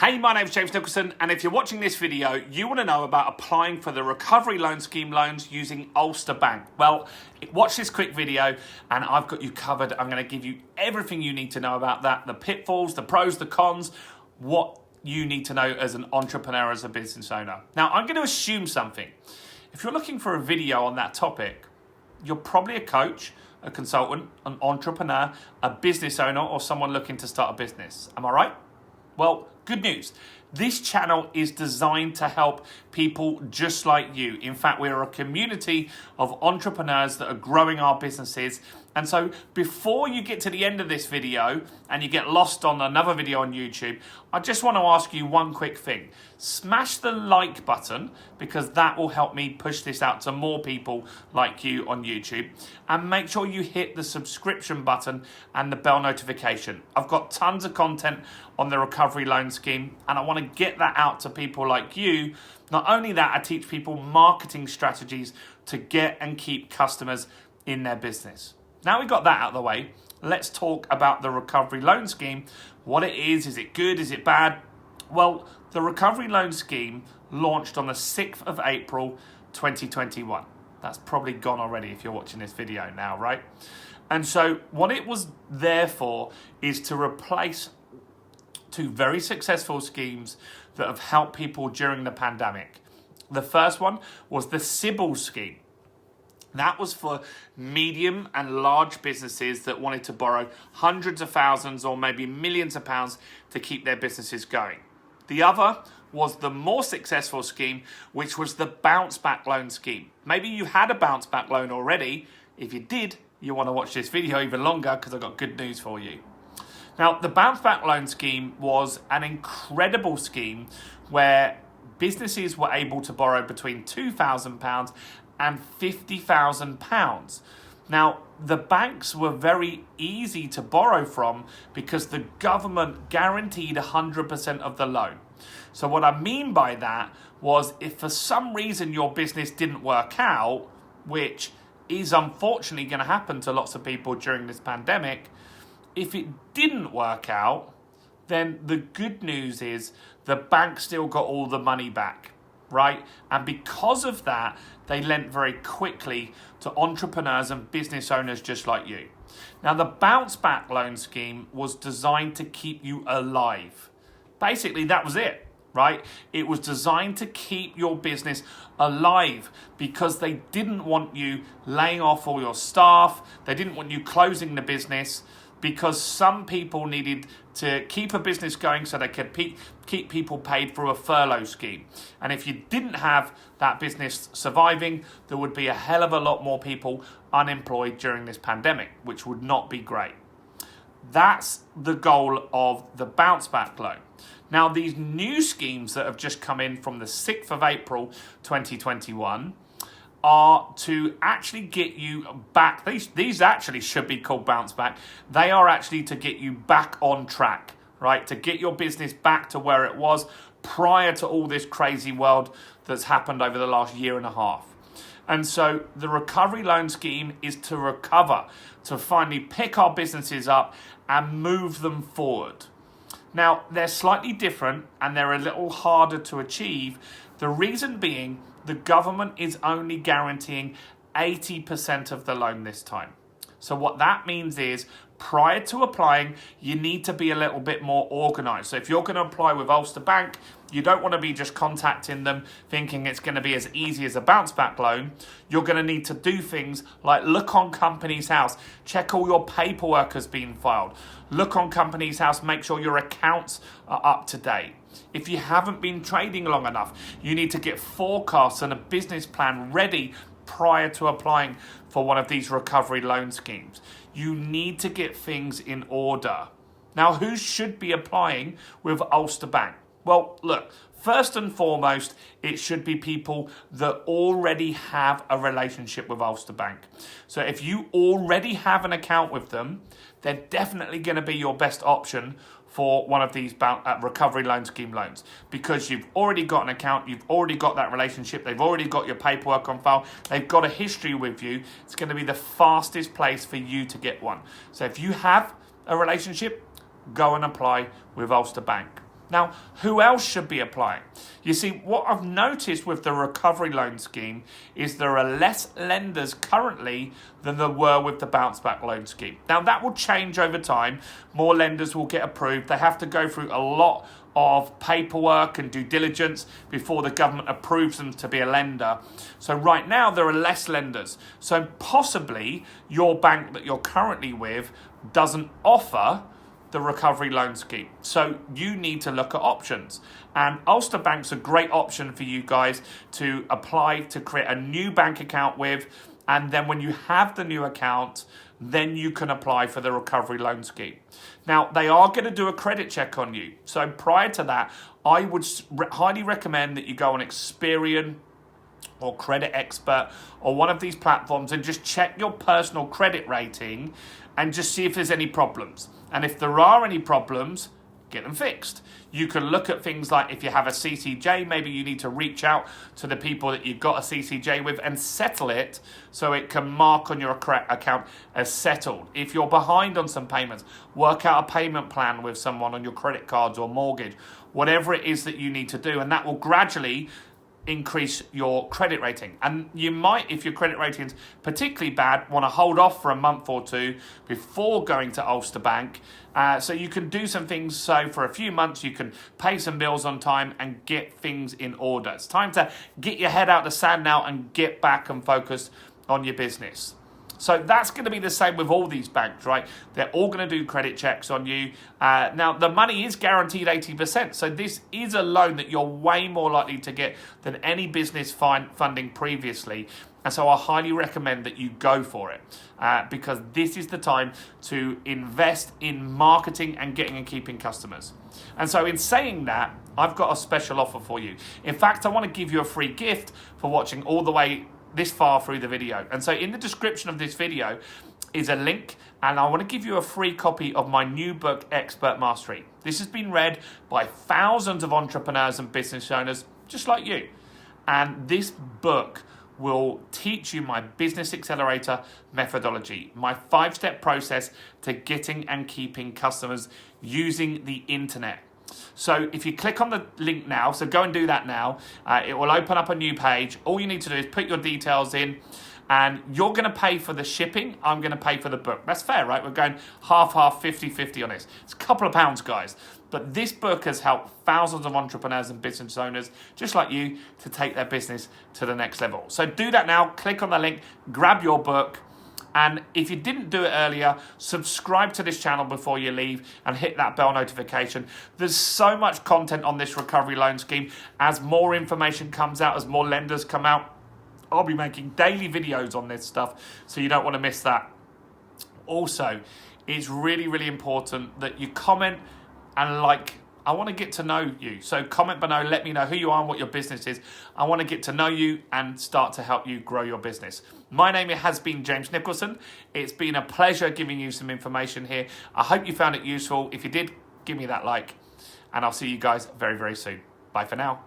Hey, my name's James Nicholson, and if you're watching this video, you want to know about applying for the Recovery Loan Scheme loans using Ulster Bank. Well, watch this quick video, and I've got you covered. I'm going to give you everything you need to know about that, the pitfalls, the pros, the cons, what you need to know as an entrepreneur, as a business owner. Now, I'm going to assume something. If you're looking for a video on that topic, you're probably a coach, a consultant, an entrepreneur, a business owner, or someone looking to start a business. Am I right? Well, good news. This channel is designed to help people just like you. In fact, we're a community of entrepreneurs that are growing our businesses. And so before you get to the end of this video and you get lost on another video on YouTube, I just want to ask you one quick thing. Smash the like button, because that will help me push this out to more people like you on YouTube. And make sure you hit the subscription button and the bell notification. I've got tons of content on the Recovery Loan Scheme, and I want to get that out to people like you. Not only that, I teach people marketing strategies to get and keep customers in their business. Now we've got that out of the way, let's talk about the Recovery Loan Scheme. What it is it good, is it bad? Well, the Recovery Loan Scheme launched on the 6th of April 2021. That's probably gone already if you're watching this video now, right? And so what it was there for is to replace two very successful schemes that have helped people during the pandemic. The first one was the Sybil scheme. That was for medium and large businesses that wanted to borrow hundreds of thousands or maybe millions of pounds to keep their businesses going. The other was the more successful scheme, which was the bounce back loan scheme. Maybe you had a bounce back loan already. If you did, you want to watch this video even longer, because I've got good news for you. Now, the bounce back loan scheme was an incredible scheme where businesses were able to borrow between £2,000 and £50,000. Now, the banks were very easy to borrow from because the government guaranteed 100% of the loan. So what I mean by that was, if for some reason your business didn't work out, which is unfortunately going to happen to lots of people during this pandemic, if it didn't work out, then the good news is the bank still got all the money back, right? And because of that, they lent very quickly to entrepreneurs and business owners just like you. Now, the bounce back loan scheme was designed to keep you alive. Basically, that was it, right? It was designed to keep your business alive because they didn't want you laying off all your staff. They didn't want you closing the business, because some people needed to keep a business going so they could keep people paid through a furlough scheme. And if you didn't have that business surviving, there would be a hell of a lot more people unemployed during this pandemic, which would not be great. That's the goal of the bounce back loan. Now, these new schemes that have just come in from the 6th of April 2021 are to actually get you back. These actually should be called bounce back. They are actually to get you back on track, right? To get your business back to where it was prior to all this crazy world that's happened over the last year and a half. And so the Recovery Loan Scheme is to recover, to finally pick our businesses up and move them forward. Now, they're slightly different and they're a little harder to achieve. The reason being, the government is only guaranteeing 80% of the loan this time. So what that means is, prior to applying, you need to be a little bit more organised. So if you're going to apply with Ulster Bank, you don't want to be just contacting them thinking it's going to be as easy as a bounce back loan. You're going to need to do things like look on Companies House, check all your paperwork has been filed. Look on Companies House, make sure your accounts are up to date. If you haven't been trading long enough, you need to get forecasts and a business plan ready prior to applying for one of these recovery loan schemes. You need to get things in order. Now, who should be applying with Ulster Bank? Well, look, first and foremost, it should be people that already have a relationship with Ulster Bank. So if you already have an account with them, they're definitely going to be your best option for one of these recovery loan scheme loans, because you've already got an account, you've already got that relationship, they've already got your paperwork on file, they've got a history with you. It's going to be the fastest place for you to get one. So if you have a relationship, go and apply with Ulster Bank. Now, who else should be applying? You see, what I've noticed with the recovery loan scheme is there are less lenders currently than there were with the bounce back loan scheme. Now, that will change over time. More lenders will get approved. They have to go through a lot of paperwork and due diligence before the government approves them to be a lender. So right now there are less lenders. So possibly your bank that you're currently with doesn't offer the recovery loan scheme. So you need to look at options. And Ulster Bank's a great option for you guys to apply to create a new bank account with. And then when you have the new account, then you can apply for the recovery loan scheme. Now, they are going to do a credit check on you. So prior to that, I would highly recommend that you go on Experian or Credit Expert or one of these platforms and just check your personal credit rating and just see if there's any problems. And if there are any problems, get them fixed. You can look at things like if you have a CCJ, maybe you need to reach out to the people that you've got a CCJ with and settle it so it can mark on your account as settled. If you're behind on some payments, work out a payment plan with someone on your credit cards or mortgage, whatever it is that you need to do, and that will gradually increase your credit rating. And you might, if your credit rating's particularly bad, want to hold off for a month or two before going to Ulster Bank. So you can do some things. So for a few months, you can pay some bills on time and get things in order. It's time to get your head out the sand now and get back and focus on your business. So that's going to be the same with all these banks, right? They're all going to do credit checks on you. Now, the money is guaranteed 80%. So this is a loan that you're way more likely to get than any business funding previously. And so I highly recommend that you go for it because this is the time to invest in marketing and getting and keeping customers. And so in saying that, I've got a special offer for you. In fact, I want to give you a free gift for watching all the way this far through the video. And so in the description of this video is a link, and I want to give you a free copy of my new book, Expert Mastery. This has been read by thousands of entrepreneurs and business owners just like you. And this book will teach you my business accelerator methodology, my 5-step process to getting and keeping customers using the internet. So if you click on the link now, so go and do that now, it will open up a new page. All you need to do is put your details in, and you're going to pay for the shipping. I'm going to pay for the book. That's fair, right? We're going half, 50-50 on this. It's a couple of pounds, guys. But this book has helped thousands of entrepreneurs and business owners just like you to take their business to the next level. So do that now. Click on the link, grab your book. And if you didn't do it earlier, subscribe to this channel before you leave and hit that bell notification. There's so much content on this recovery loan scheme. As more information comes out, as more lenders come out, I'll be making daily videos on this stuff, so you don't want to miss that. Also, it's really, really important that you comment and like. I want to get to know you. So comment below, let me know who you are and what your business is. I want to get to know you and start to help you grow your business. My name has been James Nicholson. It's been a pleasure giving you some information here. I hope you found it useful. If you did, give me that like. And I'll see you guys very, very soon. Bye for now.